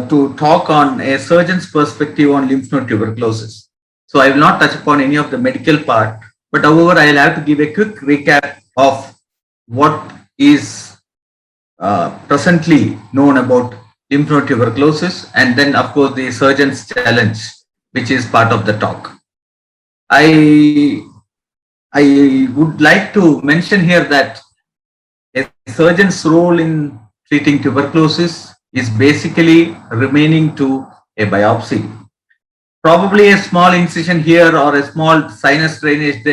to talk on a surgeon's perspective on lymph node tuberculosis. So I will not touch upon any of the medical part, but however, I will have to give a quick recap of what is presently known about lymph node tuberculosis, and then of course the surgeon's challenge, which is part of the talk. I would like to mention here that a surgeon's role in treating tuberculosis is basically remaining to a biopsy. Probably a small incision here or a small sinus drainage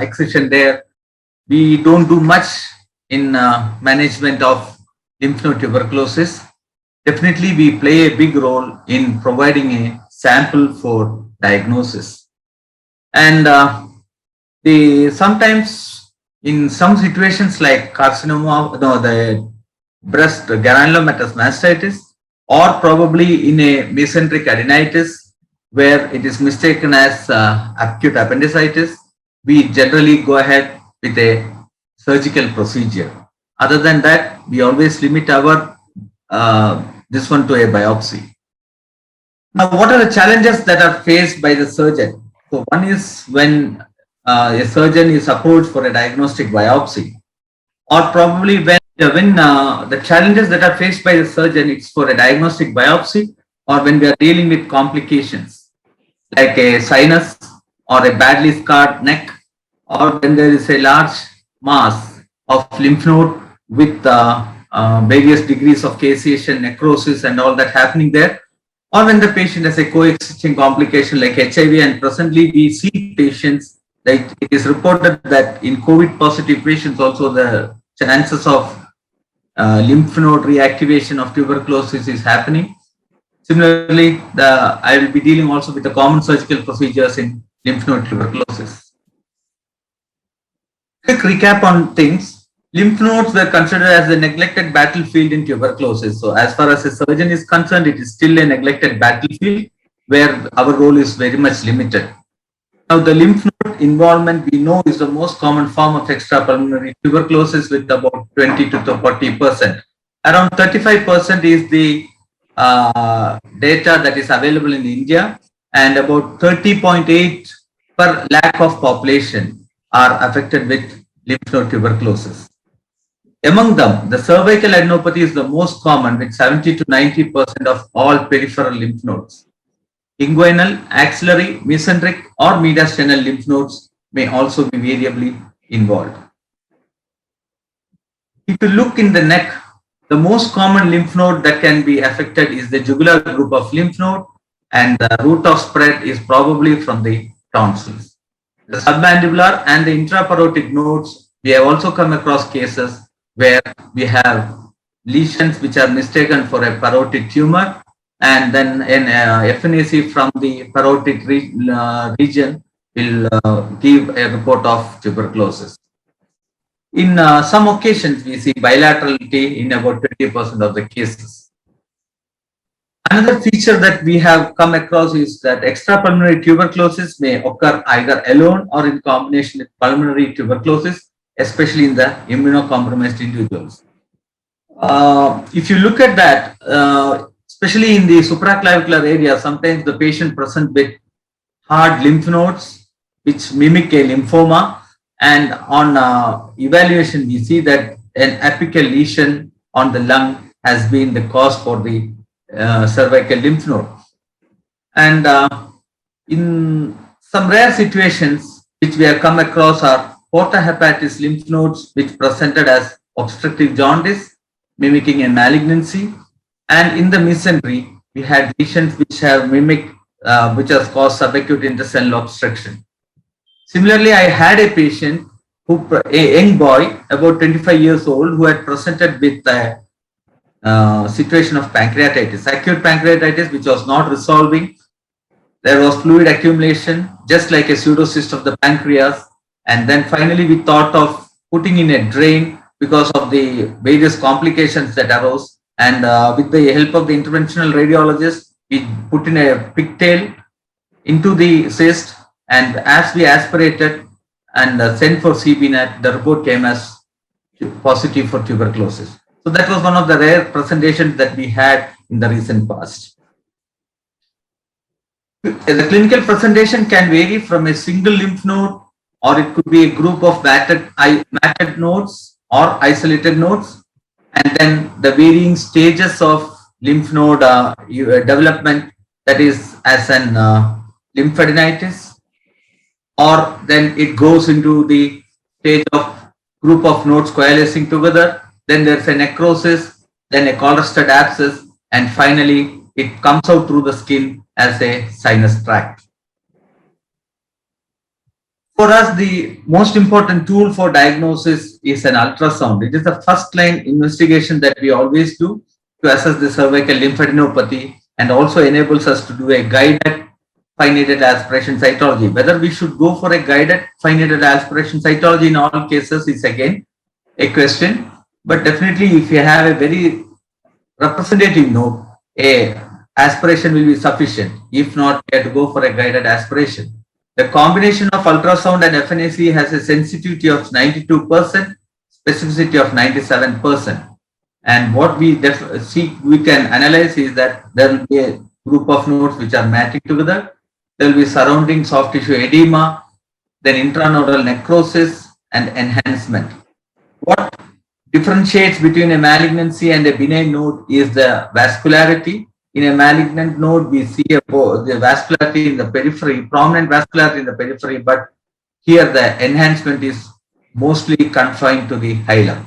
excision there. We don't do much in management of lymph node tuberculosis. Definitely we play a big role in providing a sample for diagnosis. And sometimes in some situations like carcinoma, the breast granulomatous mastitis, or probably in a mesenteric adenitis where it is mistaken as acute appendicitis, we generally go ahead with a surgical procedure. Other than that, we always limit our this one to a biopsy. Now, what are the challenges that are faced by the surgeon? So one is when a surgeon is approached for a diagnostic biopsy, or probably when the challenges that are faced by the surgeon, it's for a diagnostic biopsy, or when we are dealing with complications like a sinus or a badly scarred neck, or when there is a large mass of lymph node with various degrees of caseation, necrosis and all that happening there, or when the patient has a coexisting complication like HIV. And presently we see patients, like it is reported that in COVID positive patients also the chances of lymph node reactivation of tuberculosis is happening. Similarly, I will be dealing also with the common surgical procedures in lymph node tuberculosis. Quick recap on things. Lymph nodes were considered as a neglected battlefield in tuberculosis. So as far as a surgeon is concerned, it is still a neglected battlefield where our role is very much limited. Now, the lymph node involvement we know is the most common form of extrapulmonary tuberculosis with about 20 to 40%. Around 35% is the data that is available in India, and about 30.8 per lakh of population are affected with lymph node tuberculosis. Among them, the cervical adenopathy is the most common with 70 to 90% of all peripheral lymph nodes. Inguinal, axillary, mesenteric or mediastinal lymph nodes may also be variably involved. If you look in the neck, the most common lymph node that can be affected is the jugular group of lymph node, and the route of spread is probably from the tonsils. The submandibular and the intraparotid nodes, we have also come across cases where we have lesions which are mistaken for a parotid tumor, and then an FNAC from the parotid region will give a report of tuberculosis. In some occasions, we see bilaterality in about 20% of the cases. Another feature that we have come across is that extrapulmonary tuberculosis may occur either alone or in combination with pulmonary tuberculosis, especially in the immunocompromised individuals. If you look at that, especially in the supraclavicular area, sometimes the patient presents with hard lymph nodes which mimic a lymphoma, and on evaluation we see that an apical lesion on the lung has been the cause for the cervical lymph node. And in some rare situations which we have come across are portahepatis lymph nodes which presented as obstructive jaundice mimicking a malignancy, and in the mesentery we had lesions which have mimicked which has caused subacute intestinal obstruction. Similarly, I had a patient a young boy about 25 years old who had presented with a situation of pancreatitis, acute pancreatitis which was not resolving. There was fluid accumulation just like a pseudocyst of the pancreas, and then finally we thought of putting in a drain because of the various complications that arose, and with the help of the interventional radiologist we put in a pigtail into the cyst, and as we aspirated and sent for CBNAT, the report came as positive for tuberculosis. So that was one of the rare presentations that we had in the recent past. The clinical presentation can vary from a single lymph node, or it could be a group of matted nodes or isolated nodes, and then the varying stages of lymph node development, that is as an lymphadenitis, or then it goes into the stage of group of nodes coalescing together, then there's a necrosis, then a cholesterol abscess, and finally it comes out through the skin as a sinus tract. For us, the most important tool for diagnosis is an ultrasound. It is the first line investigation that we always do to assess the cervical lymphadenopathy, and also enables us to do a guided fine-needle aspiration cytology. Whether we should go for a guided fine-needle aspiration cytology in all cases is again a question, but definitely if you have a very representative node, a aspiration will be sufficient. If not, you have to go for a guided aspiration. The combination of ultrasound and FNAC has a sensitivity of 92%, specificity of 97%. And what we can analyze is that there will be a group of nodes which are matching together. There will be surrounding soft tissue edema, then intranodal necrosis and enhancement. What differentiates between a malignancy and a benign node is the vascularity. In a malignant node, we see the vascularity in the periphery, prominent vascularity in the periphery, but here the enhancement is mostly confined to the hilum.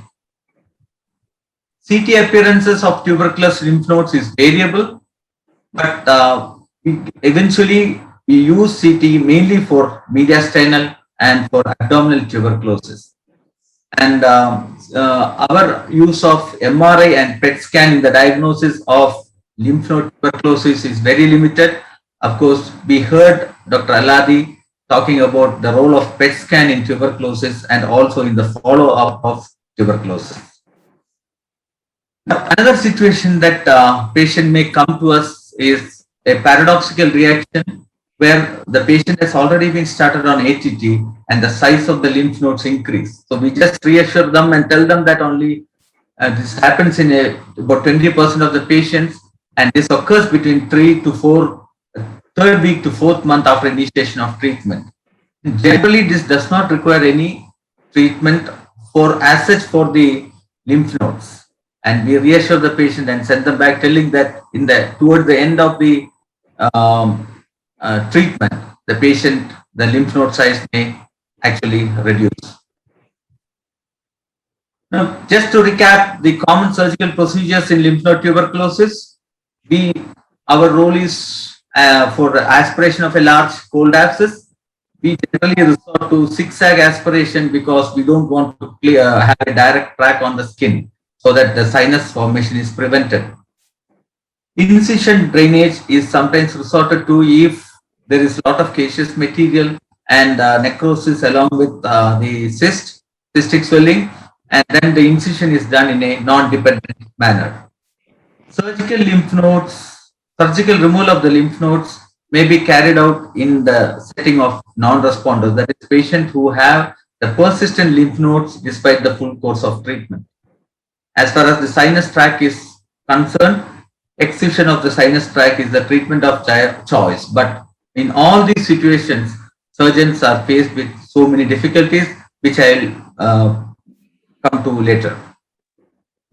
CT appearances of tuberculous lymph nodes is variable, but eventually we use CT mainly for mediastinal and for abdominal tuberculosis. And our use of MRI and PET scan in the diagnosis of lymph node tuberculosis is very limited. Of course, we heard Dr. Aladi talking about the role of PET scan in tuberculosis and also in the follow-up of tuberculosis. Now, another situation that patient may come to us is a paradoxical reaction where the patient has already been started on ATT and the size of the lymph nodes increase. So we just reassure them and tell them that only this happens in about 20% of the patients, and this occurs between 3 to 4, third week to fourth month after initiation of treatment. Generally, this does not require any treatment as such for the lymph nodes, and we reassure the patient and send them back, telling that towards the end of the treatment, the lymph node size may actually reduce. Now, just to recap the common surgical procedures in lymph node tuberculosis, our role is for the aspiration of a large cold abscess. We generally resort to zigzag aspiration because we don't want to have a direct track on the skin so that the sinus formation is prevented. Incision drainage is sometimes resorted to if there is a lot of caseous material and necrosis along with the cystic swelling, and then the incision is done in a non-dependent manner. Surgical removal of the lymph nodes may be carried out in the setting of non-responders, that is, patients who have the persistent lymph nodes despite the full course of treatment. As far as the sinus tract is concerned, excision of the sinus tract is the treatment of choice, but in all these situations, surgeons are faced with so many difficulties, which I will come to later.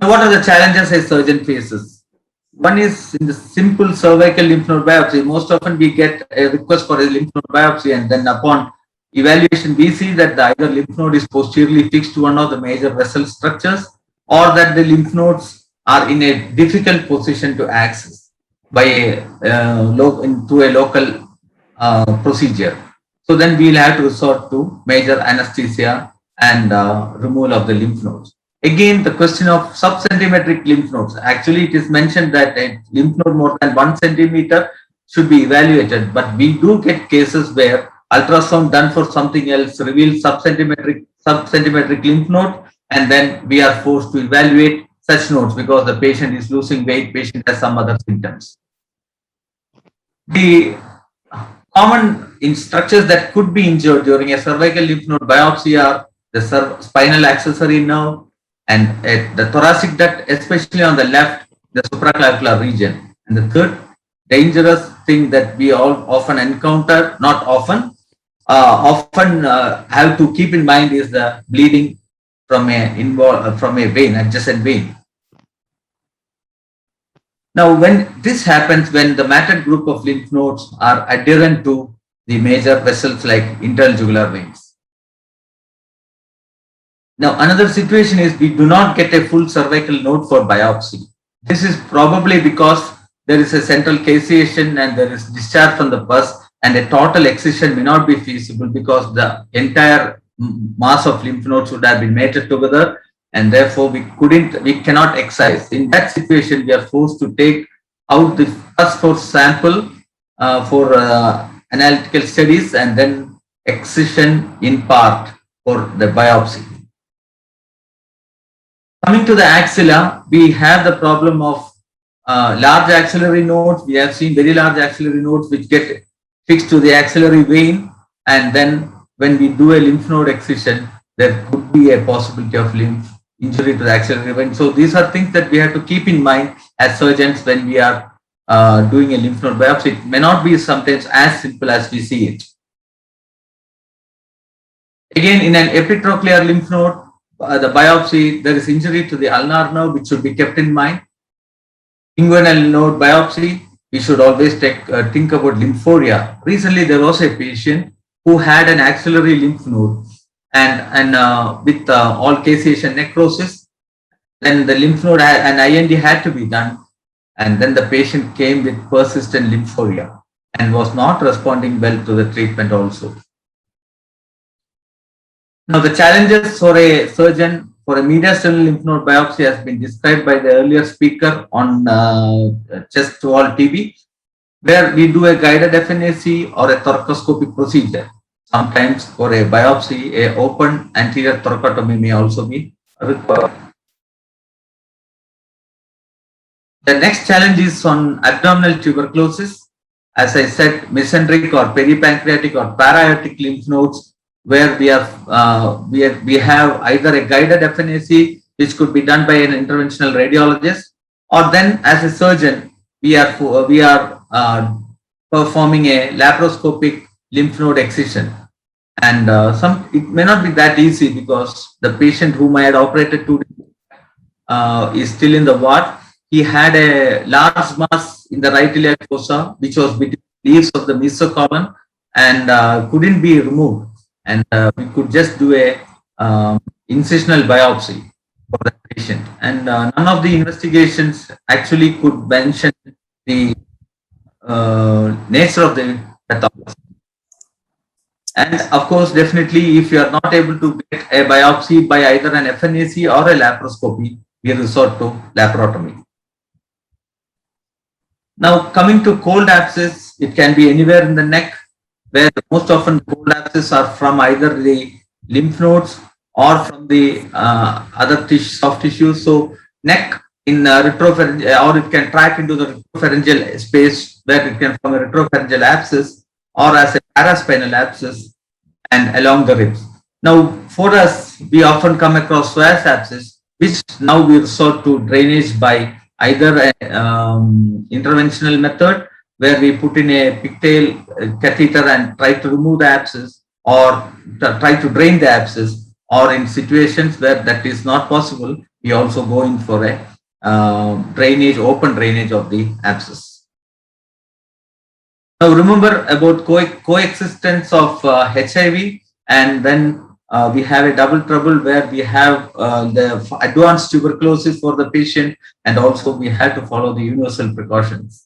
Now, what are the challenges a surgeon faces? One is in the simple cervical lymph node biopsy. Most often we get a request for a lymph node biopsy, and then upon evaluation, we see that either lymph node is posteriorly fixed to one of the major vessel structures, or that the lymph nodes are in a difficult position to access by through a local procedure. So then we'll have to resort to major anesthesia and removal of the lymph nodes. Again, the question of subcentimetric lymph nodes. Actually, it is mentioned that a lymph node more than 1 centimeter should be evaluated, but we do get cases where ultrasound done for something else reveals subcentimetric lymph node, and then we are forced to evaluate such nodes because the patient is losing weight, patient has some other symptoms. The common structures that could be injured during a cervical lymph node biopsy are the spinal accessory nerve and the thoracic duct, especially on the left, the supraclavicular region. And the third dangerous thing that we all often encounter, not often, have to keep in mind is the bleeding from a vein, adjacent vein. Now, when this happens, when the matted group of lymph nodes are adherent to the major vessels like internal jugular veins. Now, another situation is we do not get a full cervical node for biopsy. This is probably because there is a central caseation and there is discharge from the pus, and a total excision may not be feasible because the entire mass of lymph nodes would have been mated together, and therefore we cannot excise. In that situation, we are forced to take out the pus for sample for analytical studies and then excision in part for the biopsy. Coming to the axilla, we have the problem of large axillary nodes. We have seen very large axillary nodes which get fixed to the axillary vein, and then when we do a lymph node excision, there could be a possibility of lymph injury to the axillary vein. So these are things that we have to keep in mind as surgeons when we are doing a lymph node biopsy. It may not be sometimes as simple as we see it. Again, in an epitrochlear lymph node, the biopsy, there is injury to the ulnar nerve, which should be kept in mind. Inguinal node biopsy, we should always think about lymphoria. Recently, there was a patient who had an axillary lymph node and with all caseation necrosis, then the lymph node and IND had to be done, and then the patient came with persistent lymphoria and was not responding well to the treatment also. Now, the challenges for a surgeon for a mediastinal lymph node biopsy has been described by the earlier speaker on chest wall TB, where we do a guided FNAC or a thoracoscopic procedure. Sometimes for a biopsy, a open anterior thoracotomy may also be required. The next challenge is on abdominal tuberculosis. As I said, mesenteric or peripancreatic or para-aortic lymph nodes, where we have either a guided FNAC, which could be done by an interventional radiologist, or then as a surgeon, we are performing a laparoscopic lymph node excision. And it may not be that easy because the patient whom I had operated 2 days is still in the ward. He had a large mass in the right iliac fossa, which was between the leaves of the mesocolon and couldn't be removed. And we could just do a incisional biopsy for the patient. And none of the investigations actually could mention the nature of the pathology. And of course, definitely, if you are not able to get a biopsy by either an FNAC or a laparoscopy, we resort to laparotomy. Now, coming to cold abscess, it can be anywhere in the neck, where most often cold abscesses are from either the lymph nodes or from the other soft tissues. So, neck in retropharyngeal, or it can track into the retropharyngeal space, where it can form a retropharyngeal abscess or as a paraspinal abscess and along the ribs. Now, for us, we often come across psoas abscess, which now we resort to drainage by either an interventional method, where we put in a pigtail catheter and try to remove the abscess, or try to drain the abscess, or in situations where that is not possible, we also go in for a drainage, open drainage of the abscess. Now, remember about coexistence of HIV, and then we have a double trouble where we have the advanced tuberculosis for the patient, and also we have to follow the universal precautions.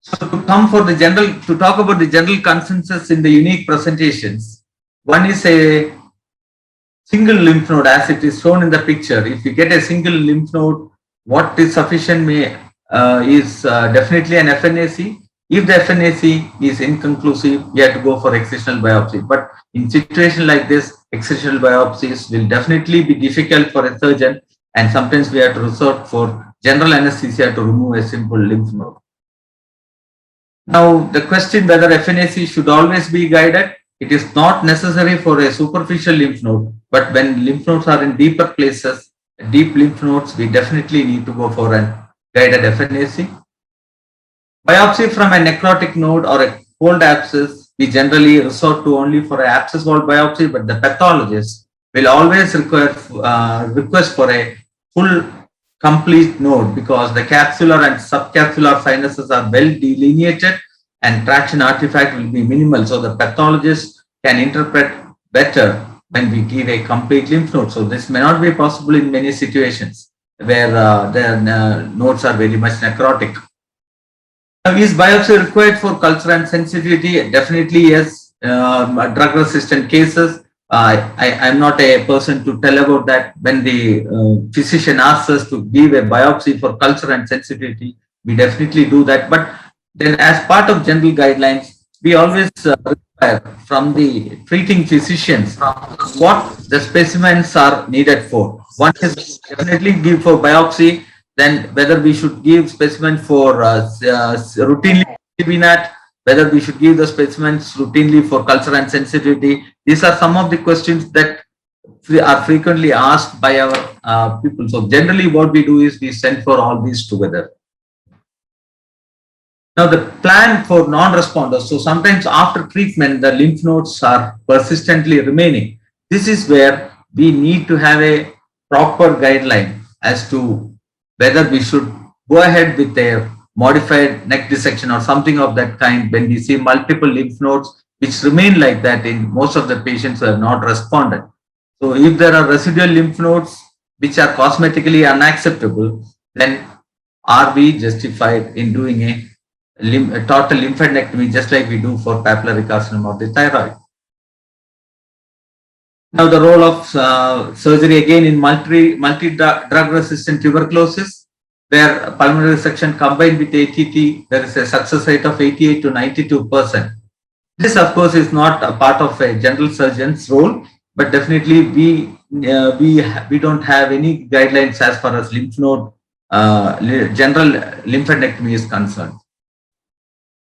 So to talk about the general consensus in the unique presentations, one is a single lymph node, as it is shown in the picture. If you get a single lymph node, what is sufficient is definitely an FNAC. If the FNAC is inconclusive, you have to go for excisional biopsy. But in situation like this, excisional biopsies will definitely be difficult for a surgeon, and sometimes we have to resort for general anesthesia to remove a simple lymph node. Now, the question whether FNAC should always be guided, it is not necessary for a superficial lymph node, but when lymph nodes are in deeper places, deep lymph nodes, we definitely need to go for a guided FNAC. Biopsy from a necrotic node or a cold abscess, we generally resort to only for an abscess wall biopsy, but the pathologist will always request for a full complete node because the capsular and subcapsular sinuses are well delineated and traction artifact will be minimal. So the pathologist can interpret better when we give a complete lymph node. So this may not be possible in many situations where the nodes are very much necrotic. Now, is biopsy required for culture and sensitivity? Definitely yes. Drug-resistant cases, I'm not a person to tell about that. When the physician asks us to give a biopsy for culture and sensitivity, we definitely do that. But then as part of general guidelines, we always require from the treating physicians what the specimens are needed for. One is definitely give for biopsy, then whether we should give specimen for routinely TB-NAT, whether we should give the specimens routinely for culture and sensitivity. These are some of the questions that are frequently asked by our people. So generally what we do is we send for all these together. Now the plan for non-responders. So sometimes after treatment, the lymph nodes are persistently remaining. This is where we need to have a proper guideline as to whether we should go ahead with a modified neck dissection or something of that kind when we see multiple lymph nodes which remain like that in most of the patients who have not responded. So if there are residual lymph nodes which are cosmetically unacceptable, then are we justified in doing a total lymphadenectomy just like we do for papillary carcinoma of the thyroid? Now the role of surgery again in multi-drug resistant tuberculosis, where pulmonary resection combined with ATT, there is a success rate of 88 to 92%. This of course is not a part of a general surgeon's role, but definitely we don't have any guidelines as far as lymph node general lymphadenectomy is concerned.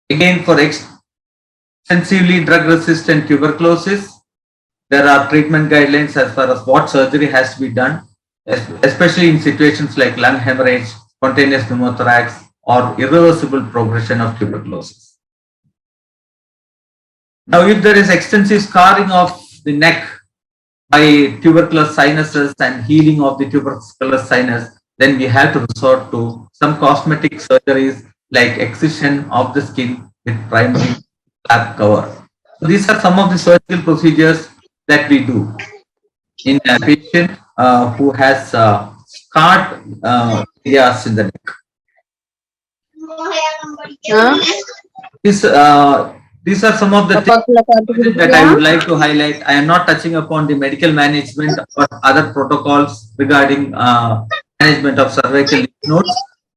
Again, for extensively drug resistant tuberculosis, there are treatment guidelines as far as what surgery has to be done, especially in situations like lung hemorrhage, spontaneous pneumothorax, or irreversible progression of tuberculosis. Now, if there is extensive scarring of the neck by tuberculous sinuses and healing of the tuberculous sinus, then we have to resort to some cosmetic surgeries like excision of the skin with primary flap cover. So these are some of the surgical procedures that we do in a patient who has scarred areas in the neck. These are some of the things that I would like to highlight. I am not touching upon the medical management or other protocols regarding management of cervical lymph nodes.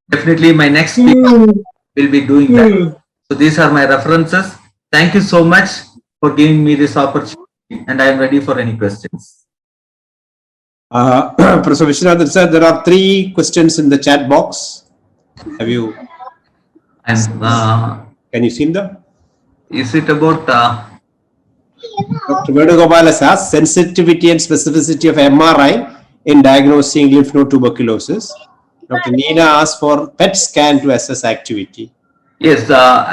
Definitely my next speaker will be doing that. So these are my references. Thank you so much for giving me this opportunity, and I am ready for any questions. Professor Vishwanathan sir, there are 3 questions in the chat box. Have you? And can you see them? Is it about? Dr. Vedugopal has asked sensitivity and specificity of MRI in diagnosing lymph node tuberculosis. Dr. Neena asked for PET scan to assess activity. Yes,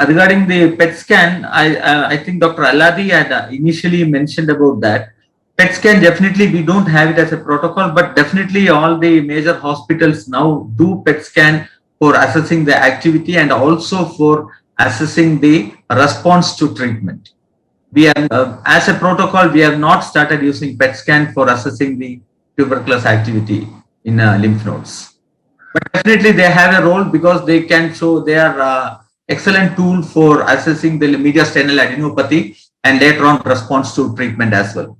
regarding the PET scan, I think Dr. Aladi had initially mentioned about that. PET scan, definitely we don't have it as a protocol, but definitely all the major hospitals now do PET scan for assessing the activity and also for assessing the response to treatment. We have, as a protocol, we have not started using PET scan for assessing the tuberculous activity in lymph nodes. But definitely they have a role because they can show they are excellent tool for assessing the mediastinal adenopathy and later on response to treatment as well.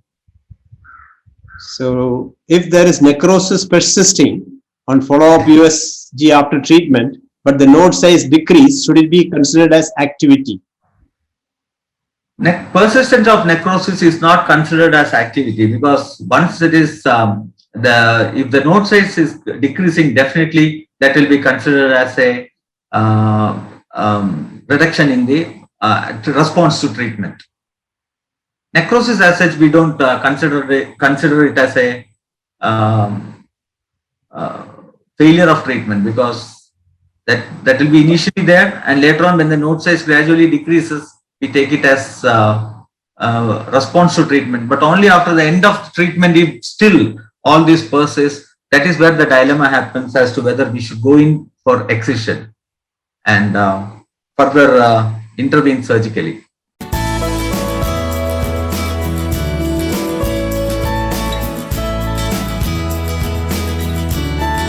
So if there is necrosis persisting on follow-up USG after treatment, but the node size decreased, should it be considered as activity? Persistence of necrosis is not considered as activity because once it is if the node size is decreasing, definitely that will be considered as a reduction in the response to treatment. Necrosis as such, we don't consider it as a failure of treatment, because that will be initially there, and later on when the node size gradually decreases, we take it as response to treatment. But only after the end of treatment, if still all this persists, that is where the dilemma happens as to whether we should go in for excision and further intervene surgically.